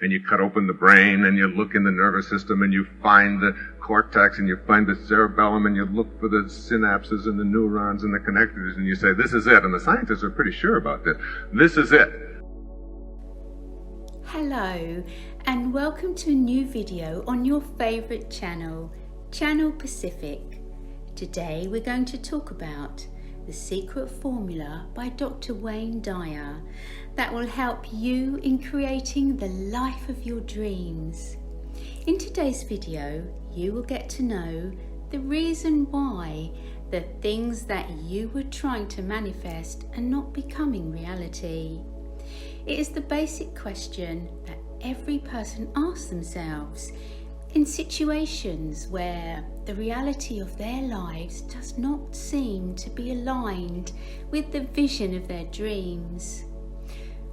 and you cut open the brain, and you look in the nervous system, and you find the cortex, and you find the cerebellum, and you look for the synapses and the neurons and the connectors, and you say, this is it. And the scientists are pretty sure about this. This is it. Hello, and welcome to a new video on your favorite channel, Channel Pacific. Today we're going to talk about the secret formula by Dr. Wayne Dyer that will help you in creating the life of your dreams. In today's video, you will get to know the reason why the things that you were trying to manifest are not becoming reality. It is the basic question that every person asks themselves in situations where the reality of their lives does not seem to be aligned with the vision of their dreams.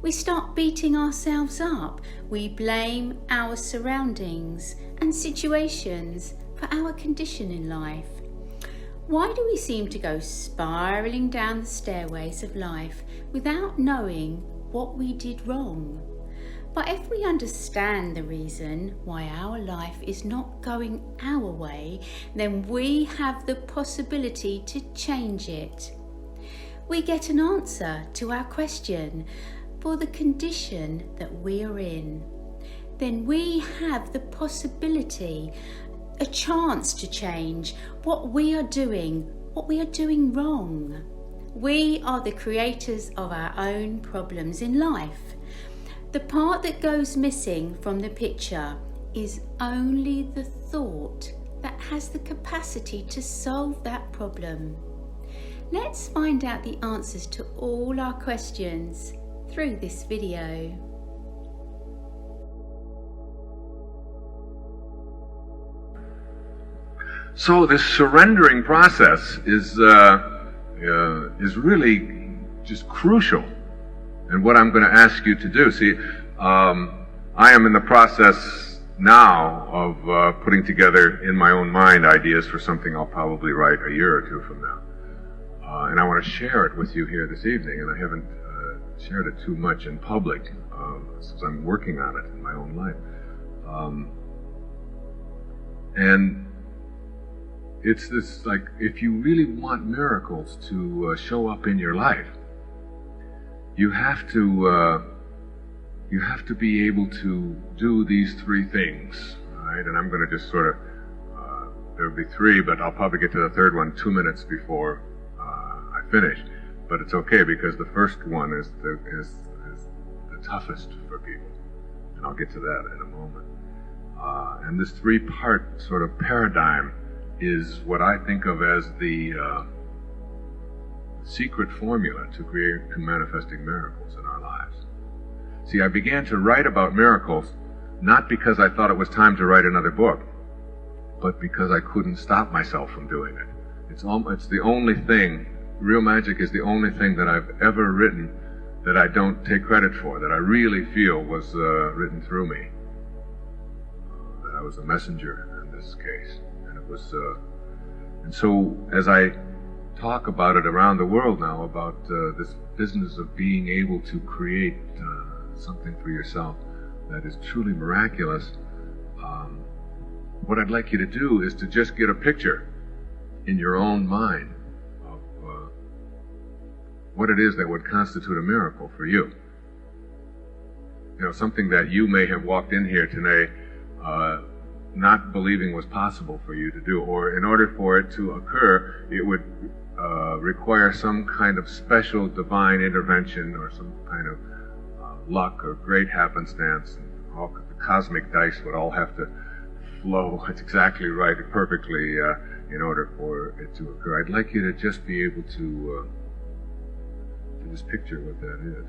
We start beating ourselves up. We blame our surroundings and situations for our condition in life. Why do we seem to go spiraling down the stairways of life without knowing what we did wrong? But if we understand the reason why our life is not going our way, then we have the possibility to change it. We get an answer to our question for the condition that we are in. Then we have the possibility, a chance to change what we are doing wrong. We are the creators of our own problems in life. The part that goes missing from the picture is only the thought that has the capacity to solve that problem. Let's find out the answers to all our questions through this video. So this surrendering process is really just crucial. And what I'm going to ask you to do, I am in the process now of putting together in my own mind ideas for something I'll probably write a year or two from now. And I want to share it with you here this evening, and I haven't shared it too much in public since I'm working on it in my own life. And it's this, like, if you really want miracles to show up in your life, you have to be able to do these three things, right? And I'm going to just sort of, there'll be three, but I'll probably get to the third one 2 minutes before I finish. But it's okay, because the first one is the toughest for people, and I'll get to that in a moment. And this three-part sort of paradigm is what I think of as the secret formula to manifesting miracles in our lives. See, I began to write about miracles not because I thought it was time to write another book, but because I couldn't stop myself from doing it. It's the only thing, real magic is the only thing that I've ever written that I don't take credit for, that I really feel was written through me. That I was a messenger in this case. And it was, and so as I talk about it around the world now, about this business of being able to create something for yourself that is truly miraculous, what I'd like you to do is to just get a picture in your own mind of what it is that would constitute a miracle for you. You know, something that you may have walked in here today not believing was possible for you to do, or in order for it to occur, it would require some kind of special divine intervention or some kind of luck or great happenstance. And all the cosmic dice would all have to flow exactly right, perfectly, in order for it to occur. I'd like you to just be able to just picture what that is.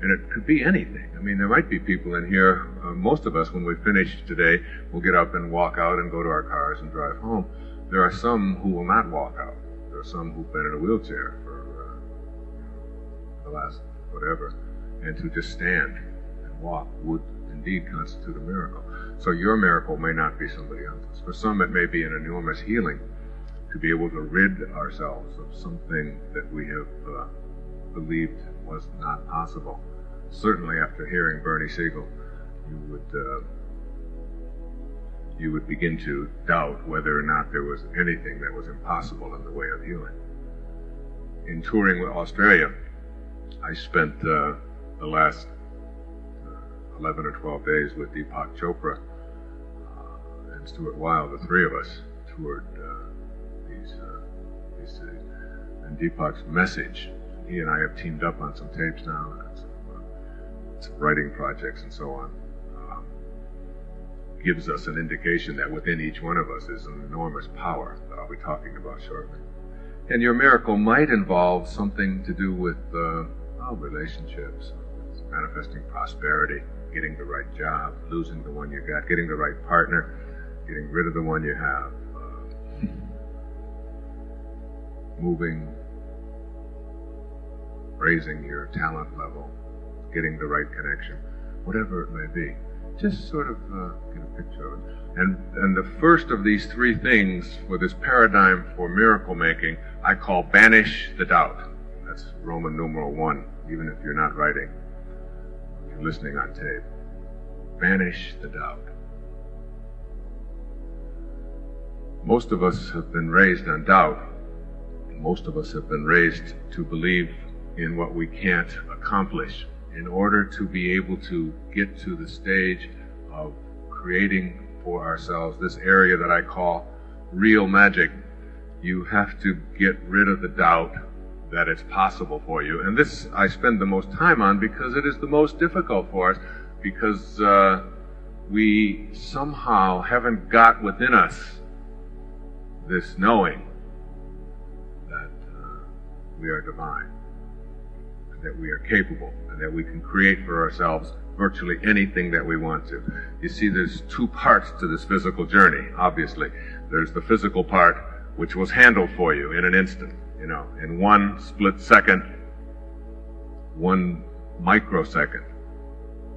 And it could be anything. I mean, there might be people in here, most of us, when we finish today, will get up and walk out and go to our cars and drive home. There are some who will not walk out. There are some who've been in a wheelchair for the last whatever. And to just stand and walk would indeed constitute a miracle. So your miracle may not be somebody else's. For some, it may be an enormous healing to be able to rid ourselves of something that we have believed was not possible. certainly after hearing Bernie Siegel, you would begin to doubt whether or not there was anything that was impossible in the way of healing. In touring with Australia, I spent the last 11 or 12 days with Deepak Chopra and Stuart Wilde. The three of us toured these cities. And Deepak's message, he and I have teamed up on some tapes now, and some writing projects and so on, gives us an indication that within each one of us is an enormous power that I'll be talking about shortly. And your miracle might involve something to do with relationships, manifesting prosperity, getting the right job, losing the one you got, getting the right partner, getting rid of the one you have, moving, raising your talent level, getting the right connection, whatever it may be. Just sort of get a picture of it. And the first of these three things for this paradigm for miracle making, I call banish the doubt. That's Roman numeral 1, even if you're not writing, if you're listening on tape. Banish the doubt. Most of us have been raised on doubt. Most of us have been raised to believe in what we can't accomplish. In order to be able to get to the stage of creating for ourselves this area that I call real magic, you have to get rid of the doubt that it's possible for you. And this I spend the most time on because it is the most difficult for us, because we somehow haven't got within us this knowing that we are divine, that we are capable, and that we can create for ourselves virtually anything that we want to. You see, there's two parts to this physical journey, obviously. There's the physical part, which was handled for you in an instant, in 1 split second, 1 microsecond.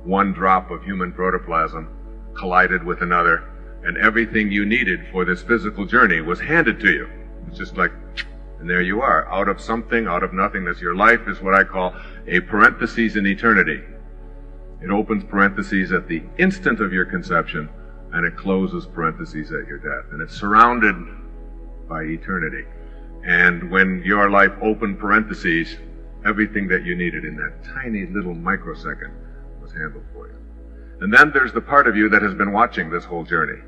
1 drop of human protoplasm collided with another, and everything you needed for this physical journey was handed to you. It's just like, and there you are, out of something, out of nothingness. Your life is what I call a parenthesis in eternity. It opens parentheses at the instant of your conception, and it closes parentheses at your death. And it's surrounded by eternity. And when your life opened parentheses, everything that you needed in that tiny little microsecond was handled for you. And then there's the part of you that has been watching this whole journey.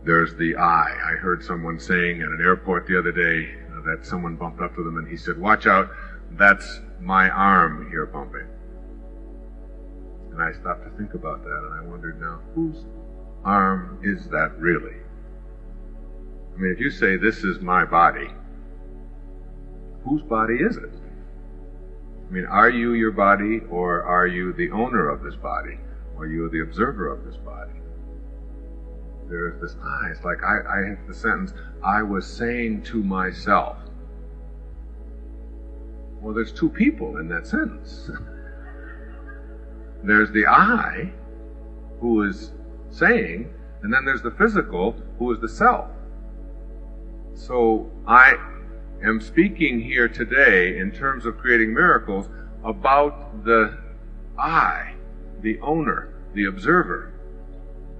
There's the I. I heard someone saying at an airport the other day that someone bumped up to them and he said, "Watch out, that's my arm here pumping." And I stopped to think about that, and I wondered, now, whose arm is that really? I mean, if you say, "This is my body," whose body is it? I mean, are you your body, or are you the owner of this body? Or are you the observer of this body? There's this I. It's like I have the sentence, "I was saying to myself." Well, there's two people in that sentence. There's the I, who is saying, and then there's the physical, who is the self. So I am speaking here today in terms of creating miracles about the I, the owner, the observer,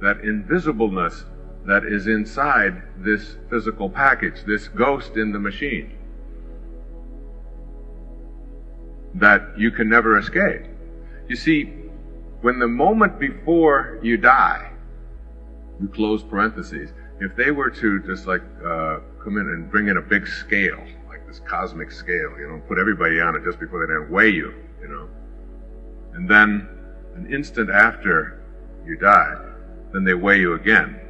that invisibleness that is inside this physical package, this ghost in the machine, that you can never escape. You see, when the moment before you die, you close parentheses, if they were to just come in and bring in a big scale, like this cosmic scale, put everybody on it just before they then weigh you, and then an instant after you die, then they weigh you again.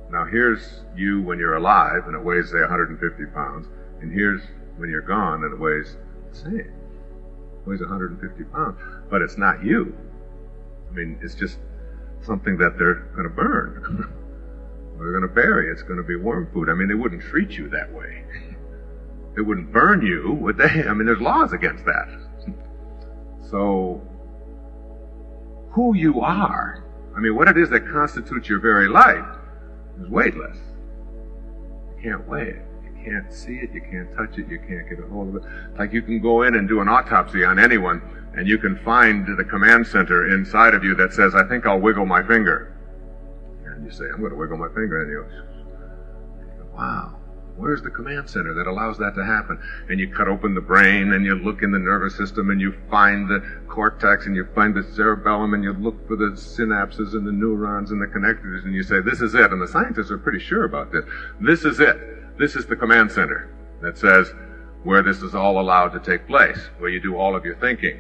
Now here's you when you're alive, and it weighs, say, 150 pounds, and here's when you're gone, and it weighs the same. It weighs 150 pounds, but it's not you. I mean, it's just something that they're going to burn. They're going to bury. It's going to be worm food. I mean, they wouldn't treat you that way. They wouldn't burn you, would they? I mean, there's laws against that. So, who you are, I mean, what it is that constitutes your very life is weightless. You can't weigh it. You can't see it, you can't touch it, you can't get a hold of it. Like you can go in and do an autopsy on anyone, and you can find the command center inside of you that says, I think I'll wiggle my finger. And you say, I'm going to wiggle my finger, and you go, wow. Where's the command center that allows that to happen? And you cut open the brain, and you look in the nervous system, and you find the cortex, and you find the cerebellum, and you look for the synapses and the neurons and the connectors, and you say, this is it. And the scientists are pretty sure about this. This is it. This is the command center that says where this is all allowed to take place, where you do all of your thinking.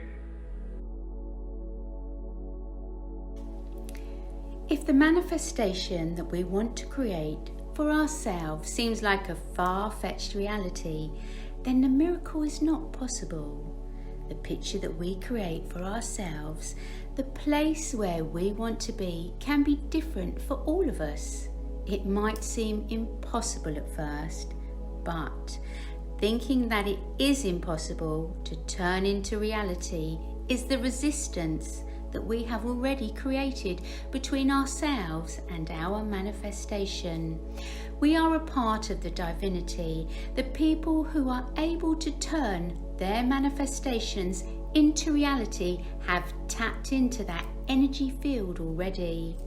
If the manifestation that we want to create for ourselves seems like a far-fetched reality, then the miracle is not possible. The picture that we create for ourselves, the place where we want to be, can be different for all of us. It might seem impossible at first, but thinking that it is impossible to turn into reality is the resistance that we have already created between ourselves and our manifestation. We are a part of the divinity, the people who are able to turn their manifestations into reality have tapped into that energy field already.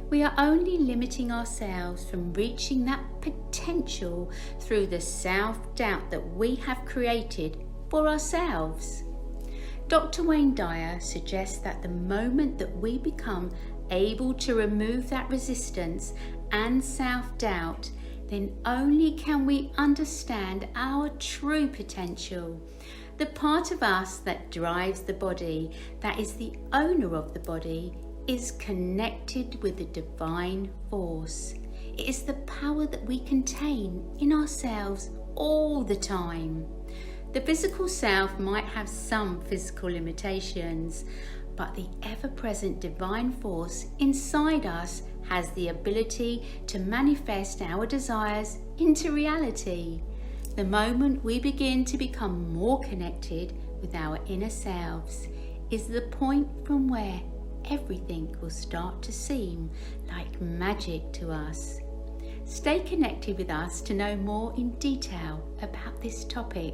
We are only limiting ourselves from reaching that potential through the self-doubt that we have created for ourselves. Dr. Wayne Dyer suggests that the moment that we become able to remove that resistance and self-doubt, then only can we understand our true potential. The part of us that drives the body, that is the owner of the body, is connected with the divine force. It is the power that we contain in ourselves all the time. The physical self might have some physical limitations, but the ever-present divine force inside us has the ability to manifest our desires into reality. The moment we begin to become more connected with our inner selves is the point from where everything will start to seem like magic to us. Stay connected with us to know more in detail about this topic.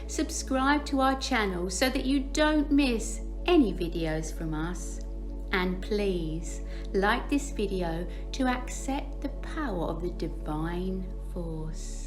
Subscribe to our channel so that you don't miss any videos from us. And please like this video to accept the power of the divine force.